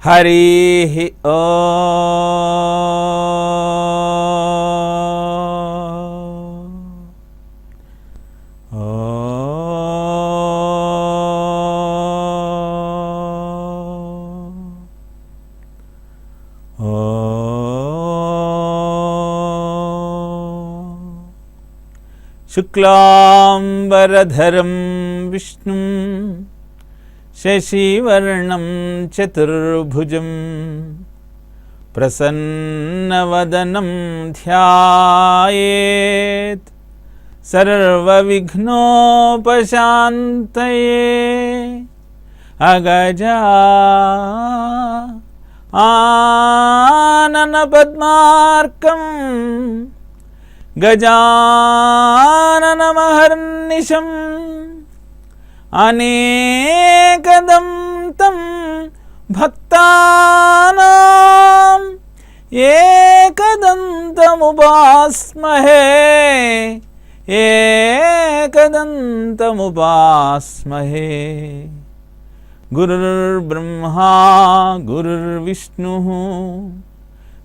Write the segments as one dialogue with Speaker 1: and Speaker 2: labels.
Speaker 1: हरि ओ शुक्लांबरधरं विष्णुं शशिवर्णं चतुर्भुजं प्रसन्नवदनं ध्यायेत् सर्वविघ्नोपशान्तये। अगजा आननपद्मार्कं गजाननमहर्निशम् अनेकदन्तं भक्तानां एकदन्तमुपास्महे एकदन्तमुपास्महे। गुरुर्ब्रह्मा गुरुर्विष्णुः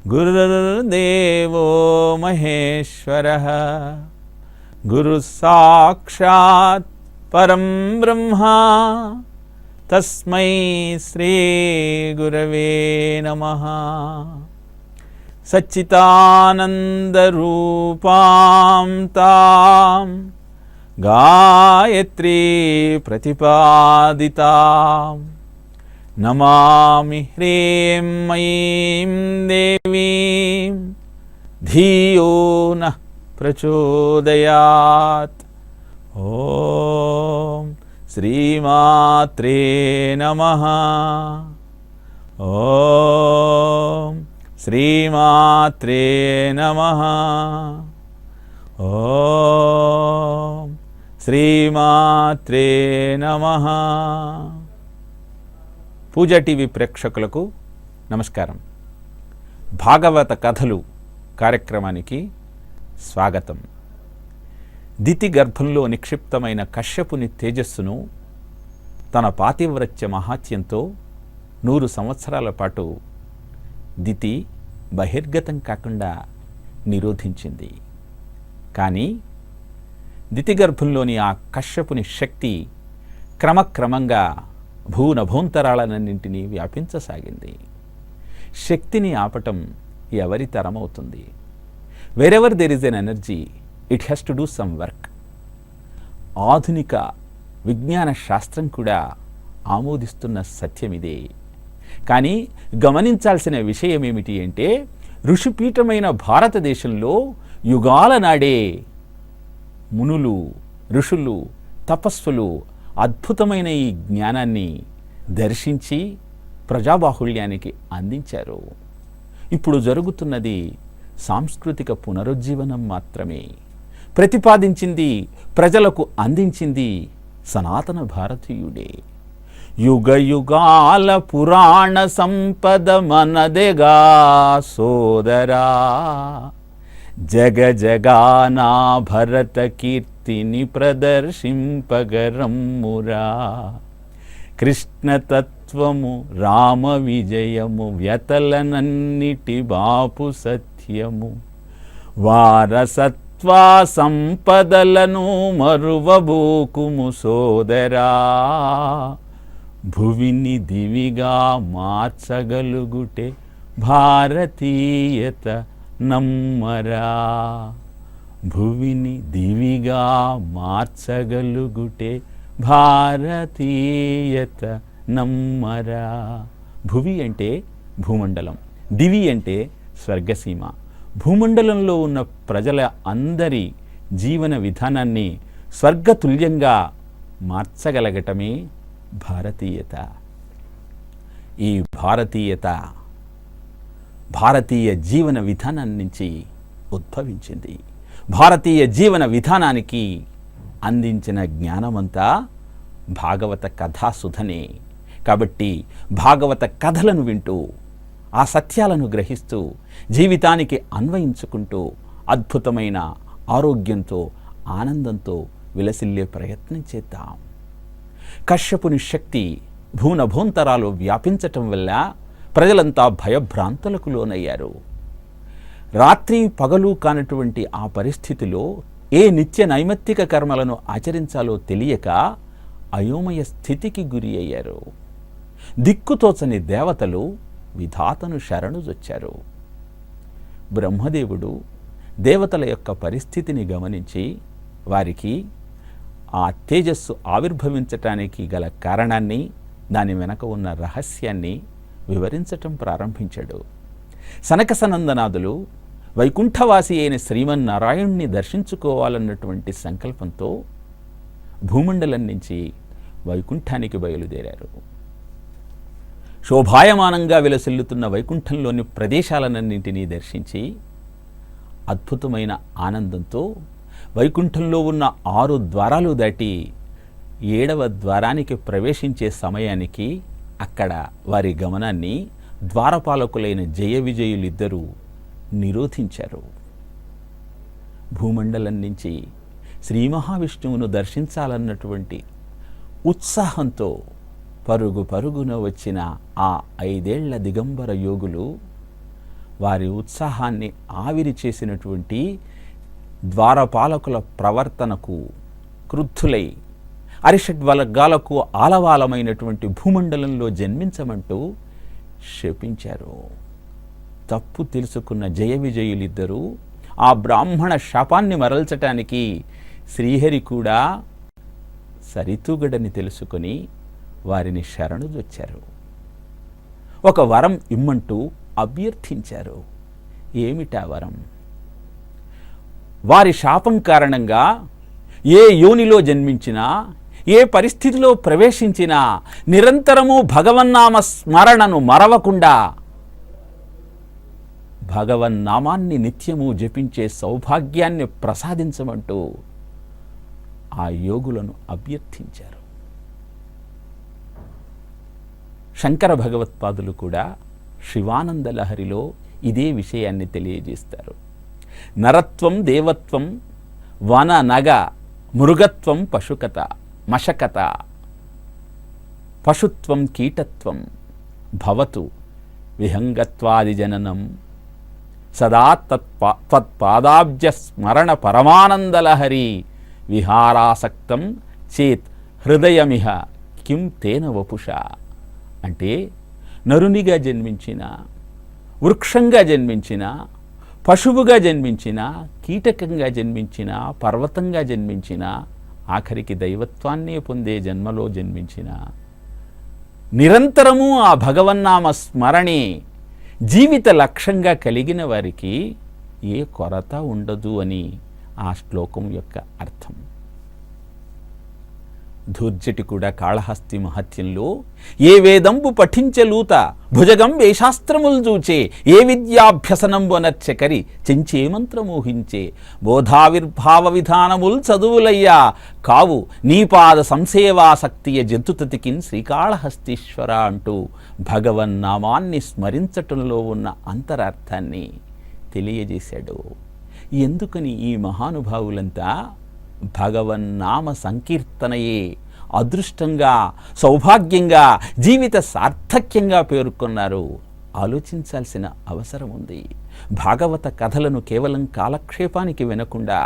Speaker 1: गुरुर्देवो महेश्वरः गुरुसाक्षात् परं ब्रह्मा तस्मै श्री गुरवे नमः। सच्चिदानन्दरूपां तां गायत्री प्रतिपादितां नमामि ह्रीं ऐं देवीं धियो नः प्रचोदयात्। ओम श्रीमात्रे नमः। ओम श्रीमात्रे नमः। ओम శ్రీమాత్రే నమః. పూజా టీవీ ప్రేక్షకులకు నమస్కారం. భాగవత కథలు కార్యక్రమానికి స్వాగతం. దితి గర్భంలో నిక్షిప్తమైన కశ్యపుని తేజస్సును తన పాతివ్రత్య మహాత్యంతో 100 సంవత్సరాల పాటు దితి బహిర్గతం కాకుండా నిరోధించింది. కానీ దితి గర్భంలోని ఆ కశ్యపుని శక్తి క్రమక్రమంగా భూనభోంతరాలన్నింటినీ వ్యాపించసాగింది. శక్తిని ఆపటం ఎవరి తరమవుతుంది? Wherever there is an energy it has to do some work. ఆధునిక విజ్ఞాన శాస్త్రం కూడా ఆమోదిస్తున్న సత్యం ఇదే. కానీ గమనించాల్సిన విషయం ఏమిటి అంటే, ఋషిపీఠమైన భారతదేశంలో యుగాల నాడే మునులు, ఋషులు, తపస్సులు అద్భుతమైన ఈ జ్ఞానాన్ని దర్శించి ప్రజాబాహుళ్యానికి అందించారు. ఇప్పుడు జరుగుతున్నది సాంస్కృతిక పునరుజ్జీవనం మాత్రమే. ప్రతిపాదించింది, ప్రజలకు అందించింది సనాతన భారతీయుడే. యుగ యుగాల పురాణ సంపద మనదెగా సోదరా, జగ జగానా భరత కీర్తిని ప్రదర్శింపగరమ్మురా. కృష్ణతత్వము రామ విజయము వ్యతలనన్నిటి బాపు సత్యము. వారసత్వా సంపదలను మరువబోకుము సోదరా, భువిని దివిగా మార్చగలుగుటే భారతీయత నమ్మరా. భువిని దివిగా మార్చగలుగుటే భారతీయత నమ్మరా. భువి అంటే భూమండలం, దివి అంటే స్వర్గసీమ. భూమండలంలో ఉన్న ప్రజల అందరి జీవన విధానాన్ని స్వర్గతుల్యంగా మార్చగలగటమే భారతీయత. ఈ భారతీయత భారతీయ జీవన విధానం నుంచి ఉద్భవించింది. భారతీయ జీవన విధానానికి అందించిన జ్ఞానమంతా భాగవత కథాసుధనే. కాబట్టి భాగవత కథలను వింటూ, ఆ సత్యాలను గ్రహిస్తూ, జీవితానికి అన్వయించుకుంటూ అద్భుతమైన ఆరోగ్యంతో, ఆనందంతో విలసిల్లే ప్రయత్నం చేద్దాం. కశ్యపుని శక్తి భూనభోంతరాలు వ్యాపించటం వల్ల ప్రజలంతా భయభ్రాంతులకు లోనయ్యారు. రాత్రి పగలు కానటువంటి ఆ పరిస్థితిలో ఏ నిత్య నైమిత్తిక కర్మలను ఆచరించాలో తెలియక అయోమయ స్థితికి గురి అయ్యారు. దిక్కుతోచని దేవతలు విధాతను శరణుజొచ్చారు. బ్రహ్మదేవుడు దేవతల యొక్క పరిస్థితిని గమనించి వారికి ఆ తేజస్సు ఆవిర్భవించటానికి గల కారణాన్ని, దాని వెనక ఉన్న రహస్యాన్ని వివరించటం ప్రారంభించాడు. సనకసనందనాదులు వైకుంఠవాసి అయిన శ్రీమన్నారాయణ్ణి దర్శించుకోవాలన్నటువంటి సంకల్పంతో భూమండలం నుంచి వైకుంఠానికి బయలుదేరారు. శోభాయమానంగా విలసిల్లుతున్న వైకుంఠంలోని ప్రదేశాలన్నింటినీ దర్శించి అద్భుతమైన ఆనందంతో వైకుంఠంలో ఉన్న 6 ద్వారాలు దాటి 7వ ద్వారానికి ప్రవేశించే సమయానికి అక్కడ వారి గమనాన్ని ద్వారపాలకులైన జయ విజయులిద్దరూ నిరోధించారు. భూమండలం నుంచి శ్రీ మహావిష్ణువును దర్శించాలన్నటువంటి ఉత్సాహంతో పరుగు పరుగున వచ్చిన ఆ 5 ఏళ్ల దిగంబర యోగులు వారి ఉత్సాహాన్ని ఆవిరి చేసినటువంటి ద్వారపాలకుల ప్రవర్తనకు క్రుద్ధులై అరిషడ్వర్గాలకు ఆలవాలమైనటువంటి భూమండలంలో జన్మించమంటూ శపించారు. తప్పు తెలుసుకున్న జయ విజయులిద్దరూ ఆ బ్రాహ్మణ శాపాన్ని మరల్చటానికి శ్రీహరి కూడా సరితూగడని తెలుసుకొని వారిని శరణుజొచ్చారు. ఒక వరం ఇమ్మంటూ అభ్యర్థించారు. ఏమిటా వరం? వారి శాపం కారణంగా ఏ యోనిలో జన్మించినా, ఏ పరిస్థితిలో ప్రవేశించినా నిరంతరము భగవన్నామ స్మరణను మరవకుండా భగవన్నామాన్ని నిత్యము జపించే సౌభాగ్యాన్ని ప్రసాదించమంటూ ఆ యోగులను అభ్యర్థించారు. శంకర భగవత్పాదులు కూడా శివానంద లహరిలో ఇదే విషయాన్ని తెలియజేస్తారు. నరత్వం దేవత్వం వన నగ మృగత్వం పశుకత మశకత పశుత్వం కీటత్వం భవతు విహంగత్వాది జననం సదా తత్పాదాబ్జ స్మరణ పరమానందలహరి విహారాసక్తం చేత్ హృదయమిహ కిం తేన వపుష. అంటే నరునిగా జన్మించిన, వృక్షంగా జన్మించిన, పశువుగా జన్మించిన, కీటకంగా జన్మించిన, పర్వతంగా జన్మించిన, ఆఖరికి దైవత్వాన్నే పొందే జన్మలో జన్మించిన, నిరంతరము ఆ భగవన్నామ స్మరణే జీవిత లక్ష్యంగా కలిగిన వారికి ఏ కొరత ఉండదు అని ఆ శ్లోకం యొక్క అర్థం. ధూర్జటి కూడా కాళహస్తి మహత్యంలో ఏ వేదంబు పఠించలూత భుజగం వేశాస్త్రములు చూచే ఏ విద్యాభ్యసనంబునర్చకరి చెంచే మంత్రమోహించే బోధావిర్భావ విధానముల్ చదువులయ్యా కావు నీపాద సంసేవాసక్తియ జంతుతతికిన్ శ్రీకాళహస్తీశ్వర అంటూ భగవన్నామాన్ని స్మరించటంలో ఉన్న అంతరార్థాన్ని తెలియజేశాడు. ఎందుకని ఈ మహానుభావులంతా భగవన్నామ సంకీర్తనయే అదృష్టంగా, సౌభాగ్యంగా, జీవిత సార్థక్యంగా పేర్కొన్నారు? ఆలోచించాల్సిన అవసరం ఉంది. భాగవత కథలను కేవలం కాలక్షేపానికి వినకుండా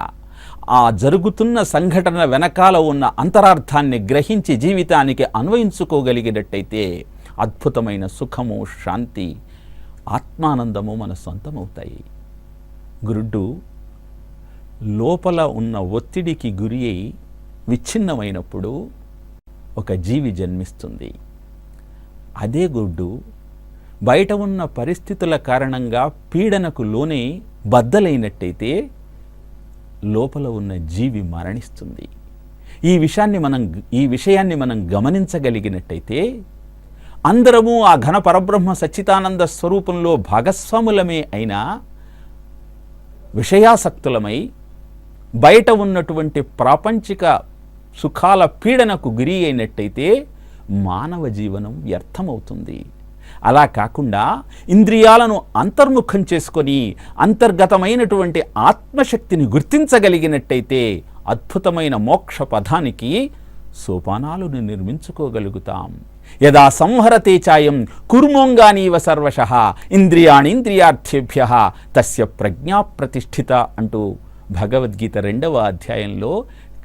Speaker 1: ఆ జరుగుతున్న సంఘటన వెనకాల ఉన్న అంతరార్థాన్ని గ్రహించి జీవితానికి అన్వయించుకోగలిగినట్టయితే అద్భుతమైన సుఖము, శాంతి, ఆత్మానందము మన సొంతమవుతాయి. గురుడు లోపల ఉన్న ఒత్తిడికి గురి అయి విచ్ఛిన్నమైనప్పుడు ఒక జీవి జన్మిస్తుంది. అదే గుడ్డు బయట ఉన్న పరిస్థితుల కారణంగా పీడనకు లోనే బద్దలైనట్టయితే లోపల ఉన్న జీవి మరణిస్తుంది. ఈ విషయాన్ని మనం గమనించగలిగినట్టయితే అందరము ఆ ఘన పరబ్రహ్మ సచ్చిదానంద స్వరూపంలో భాగస్వాములమే అయినా విషయాసక్తులమై బయట ఉన్నటువంటి ప్రాపంచిక సుఖాల పీడనకు గురి అయినట్టయితే మానవ జీవనం వ్యర్థమవుతుంది. అలా కాకుండా ఇంద్రియాలను అంతర్ముఖం చేసుకొని అంతర్గతమైనటువంటి ఆత్మశక్తిని గుర్తించగలిగినట్టయితే అద్భుతమైన మోక్ష పథానికి సోపానాలను నిర్మించుకోగలుగుతాం. యదా సంహరతే చాయం కుర్మోంగానీవ సర్వశః ఇంద్రియాణీంద్రియార్థేభ్యః తస్య ప్రజ్ఞా ప్రతిష్ఠిత అంటూ భగవద్గీత 2వ అధ్యాయంలో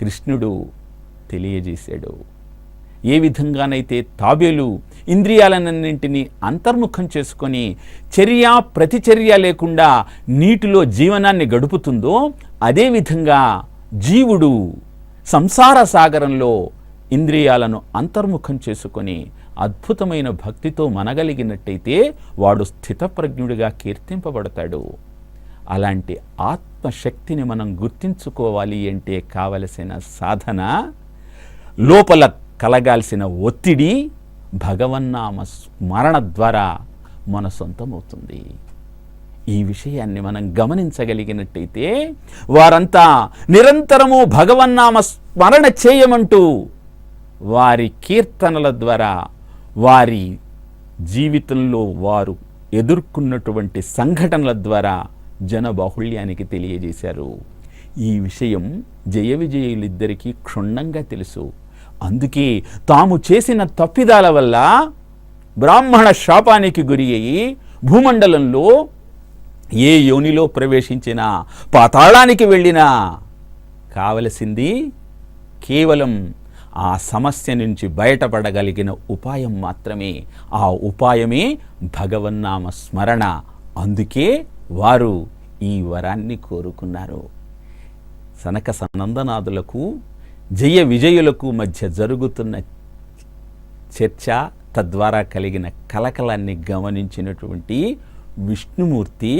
Speaker 1: కృష్ణుడు తెలియజేశాడు. ఏ విధంగానైతే తాబేలు ఇంద్రియాలన్నింటినీ అంతర్ముఖం చేసుకొని చర్య ప్రతిచర్య లేకుండా నీటిలో జీవనాన్ని గడుపుతుందో, అదేవిధంగా జీవుడు సంసార సాగరంలో ఇంద్రియాలను అంతర్ముఖం చేసుకొని అద్భుతమైన భక్తితో మనగలిగినట్టయితే వాడు స్థితప్రజ్ఞుడిగా కీర్తింపబడతాడు. అలాంటి ఆత్మశక్తిని మనం గుర్తించుకోవాలి అంటే కావలసిన సాధన, లోపల కలగాల్సిన ఒత్తిడి భగవన్నామ స్మరణ ద్వారా మన సొంతమవుతుంది. ఈ విషయాన్ని మనం గమనించగలిగినట్టయితే వారంతా నిరంతరము భగవన్నామ స్మరణ చేయమంటూ వారి కీర్తనల ద్వారా వారి జీవితంలో వారు ఎదుర్కొన్నటువంటి సంఘటనల ద్వారా జనబాహుళ్యానికి తెలియజేశారు. ఈ విషయం జయ విజయులిద్దరికీ క్షుణ్ణంగా తెలుసు. అందుకే తాము చేసిన తప్పిదాల వల్ల బ్రాహ్మణ శాపానికి గురి అయి భూమండలంలో ఏ యోనిలో ప్రవేశించినా, పాతాళానికి వెళ్ళినా కావలసింది కేవలం ఆ సమస్య నుంచి బయటపడగలిగిన ఉపాయం మాత్రమే. ఆ ఉపాయమే భగవన్నామ స్మరణ. అందుకే వారు ఈ వరాన్ని కోరుకున్నారు. సనక సనందనాదులకు జయ విజయులకు మధ్య జరుగుతున్న చర్చ, తద్వారా కలిగిన కలకలాన్ని గమనించినటువంటి విష్ణుమూర్తి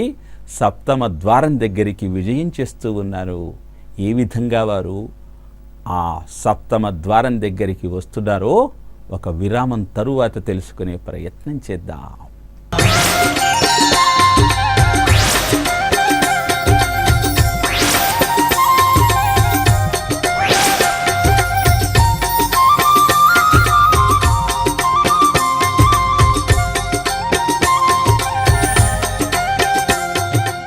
Speaker 1: 7వ ద్వారం దగ్గరికి విజయం చేస్తూ ఉన్నారు. ఏ విధంగా వారు ఆ 7వ ద్వారం దగ్గరికి వస్తున్నారో ఒక విరామం తరువాత తెలుసుకునే ప్రయత్నం చేద్దాం.